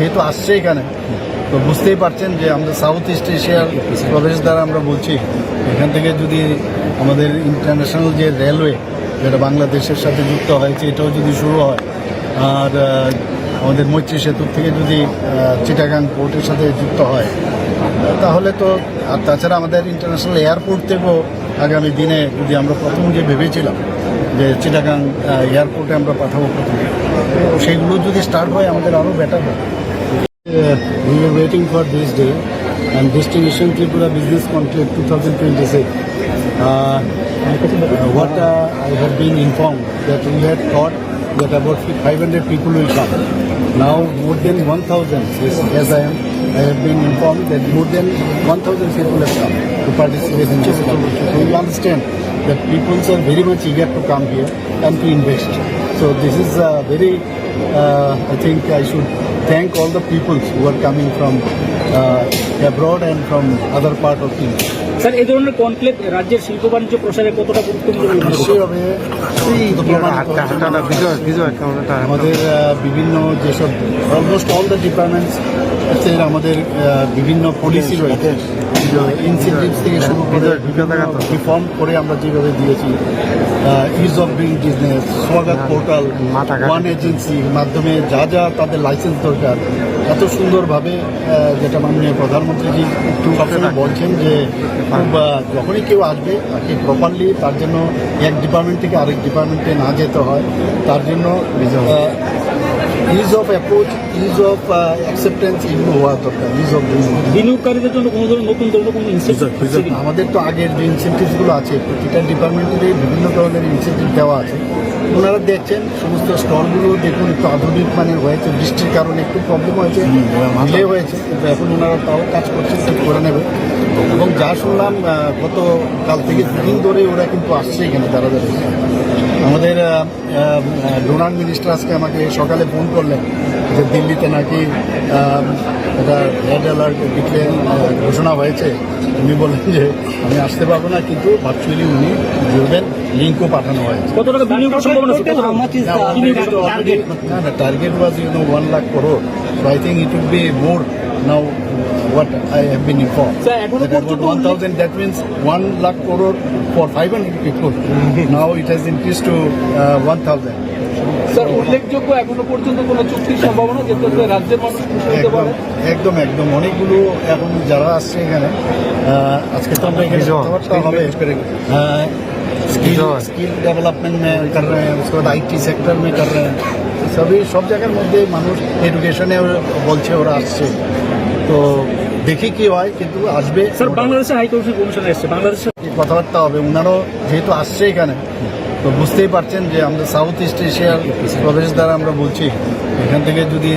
যেহেতু আসছে এখানে, তো বুঝতেই পারছেন যে আমাদের সাউথ ইস্ট এশিয়ার প্রদেশ দ্বারা আমরা বলছি, এখান থেকে যদি আমাদের ইন্টারন্যাশনাল যে রেলওয়ে যেটা বাংলাদেশের সাথে যুক্ত হয়েছে এটাও যদি শুরু হয়, আর আমাদের মৈত্রী সেতুর থেকে যদি চিটাগাং পোর্টের সাথে যুক্ত হয়, তাহলে তো, আর তাছাড়া আমাদের ইন্টারন্যাশনাল এয়ারপোর্ট থেকেও আগামী দিনে যদি আমরা প্রথম যে ভেবেছিলাম যে চিটাগাং এয়ারপোর্টে আমরা পাঠাবো প্রথমে, তো সেইগুলো যদি স্টার্ট হয় আমাদের আরও বেটার হয়। We were waiting for this day and Destination Tripura Business Conclave 2026. What I have been informed that we had thought that about 500 people will come. Now more than 1,000, as I have been informed that more than 1,000 people have come to participate in this competition. So you understand that people are very much eager to come here and to invest. So this is very, I think I should thank all the people who are coming from abroad and from other part of India. Sir, এই ধরনের conclave রাজ্যের শিল্প বাণিজ্য প্রসারে কতটা গুরুত্বপূর্ণ? নিশ্চয়ইভাবে আমাদের বিভিন্ন যেসব অলমোস্ট অল দ্য ডিপার্টমেন্টস আমাদের বিভিন্ন পলিসি রয়েছে, ইনসেন্টিভস থেকে শুরু করে রিফর্ম করে আমরা যেভাবে দিয়েছি, ইজ অফ ডুইং বিজনেস, স্বাগত পোর্টাল, ওয়ান এজেন্সির মাধ্যমে যা যা তাদের লাইসেন্স দরকার, এত সুন্দরভাবে যেটা মাননীয় প্রধানমন্ত্রীজি সবসময় বলছেন যে যখনই কেউ আসবে তাকে প্রপারলি তার জন্য এক ডিপার্টমেন্ট থেকে আরেক ডিপার্টমেন্টে না যেতে হয়, তার জন্য is of approach, is of acceptance এগুলো হওয়া দরকার। ইজ অফ বিনিয়োগকারীদের জন্য কোনো ধরনের নতুন ধরনের কোনো ইনসেন্টিভ? আমাদের তো আগের যে ইনসেন্টিভসগুলো আছে প্রতিটা ডিপার্টমেন্টের বিভিন্ন ধরনের ইনসেন্টিভ দেওয়া আছে। ওনারা দেখছেন সমস্ত স্টলগুলো দেখুন একটু আধুনিক মানের হয়েছে, বৃষ্টির কারণে একটু প্রবলেম হয়েছে, ডিলে হয়েছে, কিন্তু এখন ওনারা তাও কাজ করছেন, ঠিক করে নেবে। এবং যা শুনলাম গতকাল থেকে দুদিন ধরে ওরা কিন্তু আসছে এখানে দাঁড়াদাঁড়ি। আমাদের ডোনার মিনিস্টার আজকে আমাকে সকালে ফোন করলেন যে দিল্লিতে নাকি একটা রেড অ্যালার্ট ডিক্লেয়ার ঘোষণা হয়েছে। উনি বললেন যে আমি আসতে পারবো না, কিন্তু ভার্চুয়ালি উনি বলবেন, লিঙ্কও পাঠানো হয়েছে। কত টাকা বিনিয়োগ সম্ভাবনা? Target was 1 lakh crore. So I think it would be more now. What I have been informed. That about 1,000, that means 1 lakh crore for 500 people. Now it has increased to 1,000. Sir, উল্লেখযোগ্য এখনো পর্যন্ত কোনো চুক্তির সম্ভাবনা যেটা রাজ্যের মানুষ একদম অনেকগুলো এখন যারা আসছে এখানে, আজকে তো আমরা এখানে কথাবার্তা হবে, स्किल डेवलपमेंट में कर रहे हैं, उसके बाद IT सेक्टर में कर रहे हैं, সব জায়গার মধ্যে মানুষ এডুকেশনে বলছে ওরা আসছে। তো দেখি কি হয়, কিন্তু আসবে। স্যার, বাংলাদেশে হাই কমিশন এসছে, বাংলাদেশে কথাবার্তা হবে। ওনারও যেহেতু আসছে এখানে, তো বুঝতেই পারছেন যে আমাদের সাউথ ইস্ট এশিয়ার প্রদেশ দ্বারা আমরা বলছি, এখান থেকে যদি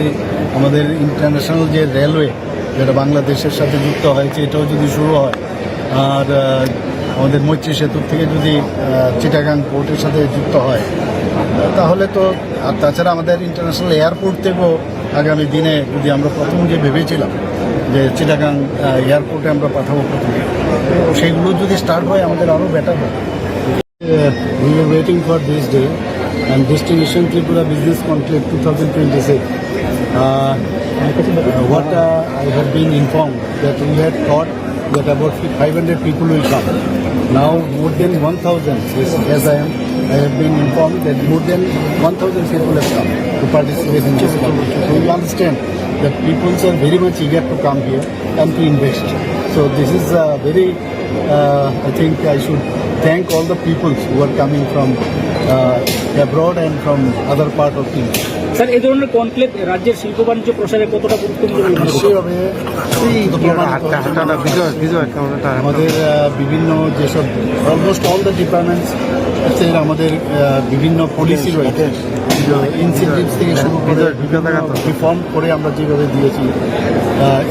আমাদের ইন্টারন্যাশনাল যে রেলওয়ে যেটা বাংলাদেশের সাথে যুক্ত হয়েছে এটাও যদি শুরু হয়, আর আমাদের মৈত্রী সেতুর থেকে যদি চিটাগাং পোর্টের সাথে যুক্ত হয়, তাহলে তো, আর তাছাড়া আমাদের ইন্টারন্যাশনাল এয়ারপোর্ট থেকেও আগামী দিনে যদি আমরা প্রথম যে ভেবেছিলাম যে চিটাগাং এয়ারপোর্টে আমরা পাঠাবো প্রথমে, তো সেইগুলো যদি স্টার্ট হয় আমাদের আরও বেটার হয়। We were waiting for this day and Destination Tripura Business Conclave 2026. What I have been informed that we had thought that about 500 people will come. Now more than 1,000, as I have been informed that more than 1,000 people have come to participate in this competition. So you understand that people are very much eager to come here and to invest. So this is very, I think I should thank all the people who are coming from abroad and from other part of India. Sir, এই ধরনের conclave রাজ্যের শিল্প বাণিজ্য প্রসারে কতটা গুরুত্বপূর্ণ? নিশ্চয়ইভাবে আমাদের বিভিন্ন যেসব অলমোস্ট অল দ্য ডিপার্টমেন্টস আমাদের বিভিন্ন পলিসি রয়েছে, ইনসেন্টিভস থেকে শুরু করে রিফর্ম করে আমরা যেভাবে দিয়েছি,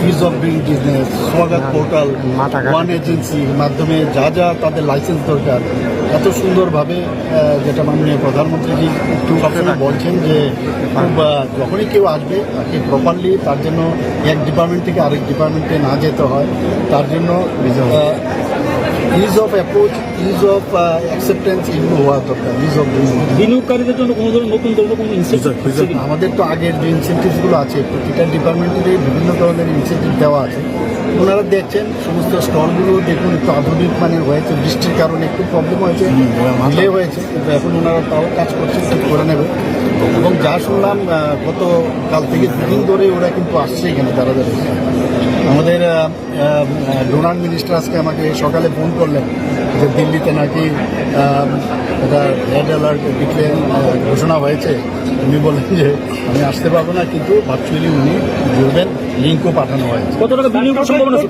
ইজ অফ ডুইং বিজনেস, স্বাগত পোর্টাল, ওয়ান এজেন্সির মাধ্যমে যা যা তাদের লাইসেন্স দরকার, এত সুন্দরভাবে যেটা মাননীয় প্রধানমন্ত্রীজি সবসময় বলছেন যে যখনই কেউ আসবে তাকে প্রপারলি তার জন্য এক ডিপার্টমেন্ট থেকে আরেক ডিপার্টমেন্টে না যেতে হয়, তার জন্য is of approach, is of acceptance, এগুলো হওয়া দরকার। ইজ অফ বিনিয়োগকারীদের জন্য কোনো ধরনের নতুন ধরনের কোনো ইনসেন্টিভ আমাদের তো আগের যে ইনসেন্টিভসগুলো আছে, প্রতিটা ডিপার্টমেন্টেরই বিভিন্ন ধরনের ইনসেন্টিভ দেওয়া আছে। ওনারা দেখছেন সমস্ত স্টলগুলো দেখুন একটু আধুনিক মানের হয়েছে, বৃষ্টির কারণে একটু প্রবলেম হয়েছে, ডিলে হয়েছে, কিন্তু এখন ওনারা তাও কাজ করছেন, ঠিক করে নেবে। এবং যা শুনলাম গত কাল থেকে দুদিন ধরে ওরা কিন্তু আসছে এখানে দাঁড়াদাঁড়ি। আমাদের ডোনার মিনিস্টার আজকে আমাকে সকালে ফোন করলেন যে দিল্লিতে নাকি এটা রেড অ্যালার্ট ডিক্লেয়ার ঘোষণা হয়েছে। উনি বললেন যে আমি আসতে পারবো না, কিন্তু ভার্চুয়ালি উনি বলবেন, লিঙ্কও পাঠানো হয়েছে। কত টাকা বিনিয়োগের সম্ভাবনা আছে?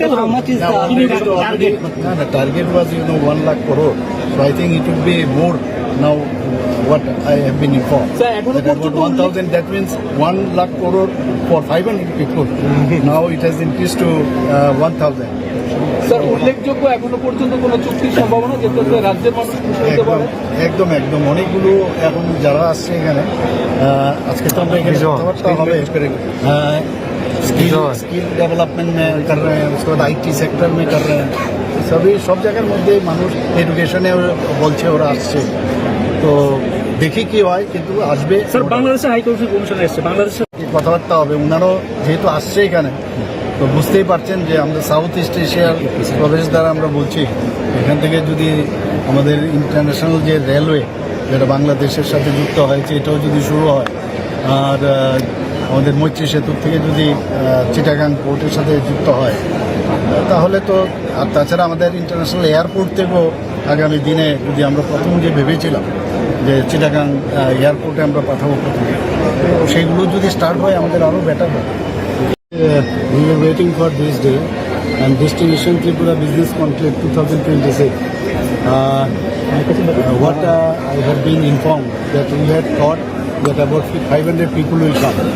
না, target was 1 lakh crore. So I think it would be more now. What I have been informed. Sir, এখনো That about পর্যন্ত 1,000, that means 1 lakh crore for 500 people. Now it has increased to 1,000. Sir, উল্লেখযোগ্য এখনো পর্যন্ত কোনো চুক্তির সম্ভাবনা যেটাতে রাজ্যের মানুষ খুশি হতে পারে? একদম অনেকগুলো এখন যারা আসছে এখানে, আজকে তো আমরা এখানে কথাবার্তা হবে। स्किल डेवलपमेंट में कर रहे हैं, उसके बाद IT सेक्टर में कर रहे हैं, সব জায়গার মধ্যে মানুষ এডুকেশনে বলছে ওরা আসছে। তো দেখি কি হয়, কিন্তু আসবে। স্যার, বাংলাদেশে হাইকমিশন কমিশনে এসছে, বাংলাদেশে কথাবার্তা হবে। ওনারও যেহেতু আসছে এখানে, তো বুঝতেই পারছেন যে আমাদের সাউথ ইস্ট এশিয়ার প্রবেশ দ্বারা আমরা বলছি, এখান থেকে যদি আমাদের ইন্টারন্যাশনাল যে রেলওয়ে যেটা বাংলাদেশের সাথে যুক্ত হয়েছে, এটাও যদি শুরু হয়, আর আমাদের মৈত্রী সেতুর থেকে যদি চিটাগাং পোর্টের সাথে যুক্ত হয়, তাহলে তো, আর তাছাড়া আমাদের ইন্টারন্যাশনাল এয়ারপোর্ট থেকেও আগামী দিনে যদি আমরা প্রথম যে ভেবেছিলাম যে চিটাগাং এয়ারপোর্টে আমরা পাঠাবো প্রথমে, তো সেইগুলো যদি স্টার্ট হয় আমাদের আরও বেটার হয়। We were waiting for this day, and Destination Tripura Business Conclave 2026. What I have been informed that we had thought that about 500 people will come.